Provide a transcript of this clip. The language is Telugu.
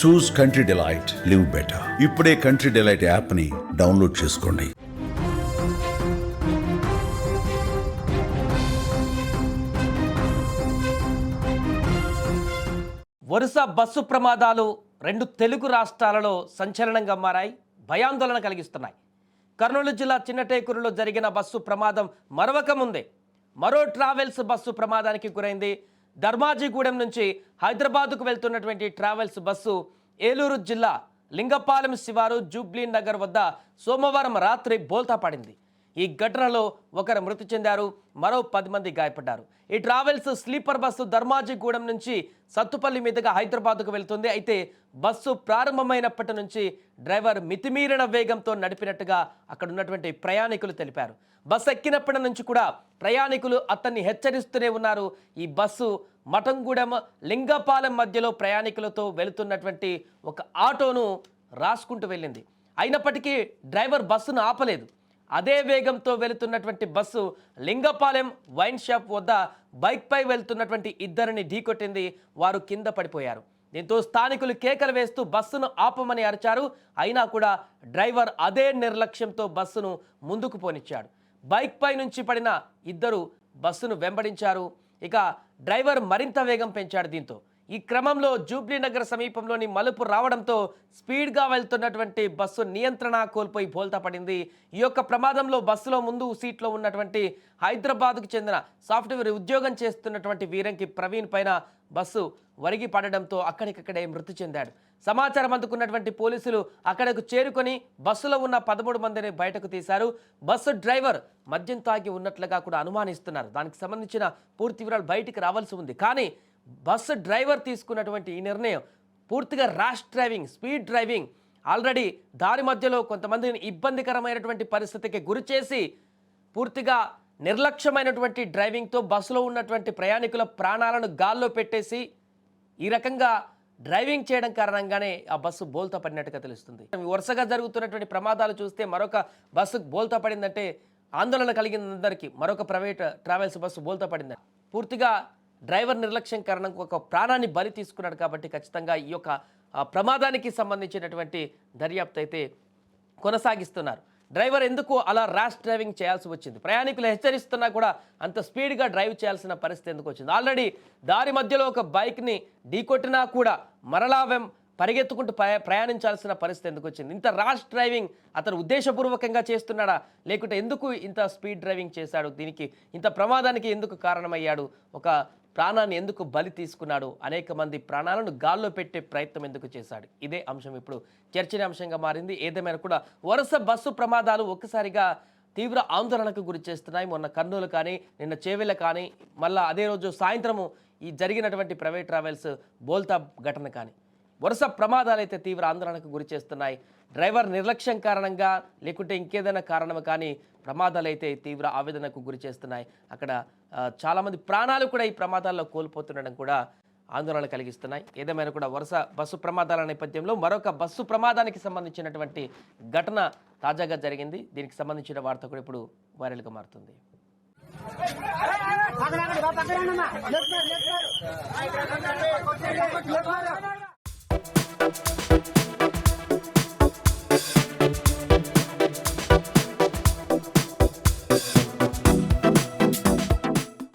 చూస్ కంట్రీ డిలైట్, లివ్ బెటర్. ఇప్పుడే కంట్రీ డిలైట్ యాప్ ని డౌన్లోడ్ చేసుకోండి. వరుస బస్సు ప్రమాదాలు రెండు తెలుగు రాష్ట్రాలలో సంచలనంగా మారాయి, భయాందోళన కలిగిస్తున్నాయి. కర్నూలు జిల్లా చిన్నటేకూరులో జరిగిన బస్సు ప్రమాదం మరవక ముందే మరో ట్రావెల్స్ బస్సు ప్రమాదానికి గురైంది. ధర్మాజిగూడెం నుంచి హైదరాబాద్కు వెళ్తున్నటువంటి ట్రావెల్స్ బస్సు ఏలూరు జిల్లా లింగపాలెం శివారు జూబ్లీ నగర్ వద్ద సోమవారం రాత్రి బోల్తా పడింది. ఈ ఘటనలో ఒకరు మృతి చెందారు, మరో 10 మంది గాయపడ్డారు. ఈ ట్రావెల్స్ స్లీపర్ బస్సు ధర్మాజిగూడెం నుంచి సత్తుపల్లి మీదుగా హైదరాబాద్కు వెళ్తుంది. అయితే బస్సు ప్రారంభమైనప్పటి నుంచి డ్రైవర్ మితిమీరిన వేగంతో నడిపినట్టుగా అక్కడ ఉన్నటువంటి ప్రయాణికులు తెలిపారు. బస్సు ఎక్కినప్పటి నుంచి కూడా ప్రయాణికులు అతన్ని హెచ్చరిస్తూనే ఉన్నారు. ఈ బస్సు మఠంగూడెం లింగపాలెం మధ్యలో ప్రయాణికులతో వెళుతున్నటువంటి ఒక ఆటోను రాసుకుంటూ వెళ్ళింది. అయినప్పటికీ డ్రైవర్ బస్సును ఆపలేదు. అదే వేగంతో వెళుతున్నటువంటి బస్సు లింగపాలెం వైన్ షాప్ వద్ద బైక్పై వెళ్తున్నటువంటి ఇద్దరిని ఢీకొట్టింది. వారు కింద పడిపోయారు. దీంతో స్థానికులు కేకలు వేస్తూ బస్సును ఆపమని అరిచారు. అయినా కూడా డ్రైవర్ అదే నిర్లక్ష్యంతో బస్సును ముందుకు పోనిచ్చాడు. బైక్పై నుంచి పడిన ఇద్దరు బస్సును వెంబడించారు. ఇక డ్రైవర్ మరింత వేగం పెంచాడు. దీంతో ఈ క్రమంలో జూబ్లీ నగర్ సమీపంలోని మలుపు రావడంతో స్పీడ్గా వెళ్తున్నటువంటి బస్సు నియంత్రణ కోల్పోయి బోల్తా పడింది. ఈ యొక్క ప్రమాదంలో బస్సులో ముందు సీట్లో ఉన్నటువంటి హైదరాబాద్కు చెందిన సాఫ్ట్వేర్ ఉద్యోగం చేస్తున్నటువంటి వీరంకి ప్రవీణ్ పైన బస్సు వరిగి పడడంతో అక్కడికక్కడే మృతి చెందాడు. సమాచారం అందుకున్నటువంటి పోలీసులు అక్కడకు చేరుకొని బస్సులో ఉన్న 13 మందిని బయటకు తీశారు. బస్సు డ్రైవర్ మద్యం తాగి ఉన్నట్లుగా కూడా అనుమానిస్తున్నారు. దానికి సంబంధించిన పూర్తి వివరాలు బయటికి రావాల్సి ఉంది. కానీ బస్సు డ్రైవర్ తీసుకున్నటువంటి ఈ నిర్ణయం పూర్తిగా rash driving, speed driving. Already దారి మధ్యలో కొంతమందిని ఇబ్బందికరమైనటువంటి పరిస్థితికి గురి చేసి పూర్తిగా నిర్లక్ష్యమైనటువంటి డ్రైవింగ్తో బస్సులో ఉన్నటువంటి ప్రయాణికుల ప్రాణాలను గాల్లో పెట్టేసి ఈ రకంగా డ్రైవింగ్ చేయడం కారణంగానే ఆ బస్సు బోల్తా పడినట్టుగా తెలుస్తుంది. వరుసగా జరుగుతున్నటువంటి ప్రమాదాలు చూస్తే మరొక బస్సు బోల్తా పడిందంటే ఆందోళన కలిగిన అందరికీ మరొక ప్రైవేట్ ట్రావెల్స్ బస్సు బోల్తా పడింది. పూర్తిగా డ్రైవర్ నిర్లక్ష్యం కారణంగా ఒక ప్రాణాన్ని బలి తీసుకున్నాడు. కాబట్టి ఖచ్చితంగా ఈ యొక్క ప్రమాదానికి సంబంధించినటువంటి దర్యాప్తు అయితే కొనసాగిస్తున్నారు. డ్రైవర్ ఎందుకు అలా ర్యాష్ డ్రైవింగ్ చేయాల్సి వచ్చింది? ప్రయాణికులు హెచ్చరిస్తున్నా కూడా అంత స్పీడ్గా డ్రైవ్ చేయాల్సిన పరిస్థితి ఎందుకు వచ్చింది? ఆల్రెడీ దారి మధ్యలో ఒక బైక్ని ఢీకొట్టినా కూడా మరలా పరిగెత్తుకుంటూ ప్రయాణించాల్సిన పరిస్థితి ఎందుకు వచ్చింది? ఇంత ర్యాష్ డ్రైవింగ్ అతను ఉద్దేశపూర్వకంగా చేస్తున్నాడా, లేకుంటే ఎందుకు ఇంత స్పీడ్ డ్రైవింగ్ చేశాడు? దీనికి ఇంత ప్రమాదానికి ఎందుకు కారణమయ్యాడు? ఒక ప్రాణాన్ని ఎందుకు బలి తీసుకున్నాడు? అనేక మంది ప్రాణాలను గాల్లో పెట్టే ప్రయత్నం ఎందుకు చేశాడు? ఇదే అంశం ఇప్పుడు చర్చనీయాంశంగా మారింది. ఏదేమైనా కూడా వరుస బస్సు ప్రమాదాలు ఒక్కసారిగా తీవ్ర ఆందోళనకు గురి చేస్తున్నాయి. మొన్న కర్నూలు కానీ, నిన్న చేవెళ్ళ కానీ, మళ్ళీ అదే రోజు సాయంత్రము ఈ జరిగినటువంటి ప్రైవేట్ ట్రావెల్స్ బోల్తా ఘటన కానీ వరుస ప్రమాదాలు అయితే తీవ్ర ఆందోళనకు గురి చేస్తున్నాయి. డ్రైవర్ నిర్లక్ష్యం కారణంగా లేకుంటే ఇంకేదైనా కారణం కానీ ప్రమాదాలు అయితే తీవ్ర ఆవేదనకు గురి చేస్తున్నాయి. అక్కడ చాలామంది ప్రాణాలు కూడా ఈ ప్రమాదాల్లో కోల్పోతుండడం కూడా ఆందోళన కలిగిస్తున్నాయి. ఏదేమైనా కూడా వరుస బస్సు ప్రమాదాల నేపథ్యంలో మరొక బస్సు ప్రమాదానికి సంబంధించినటువంటి ఘటన తాజాగా జరిగింది. దీనికి సంబంధించిన వార్త కూడా ఇప్పుడు వైరల్గా మారుతుంది.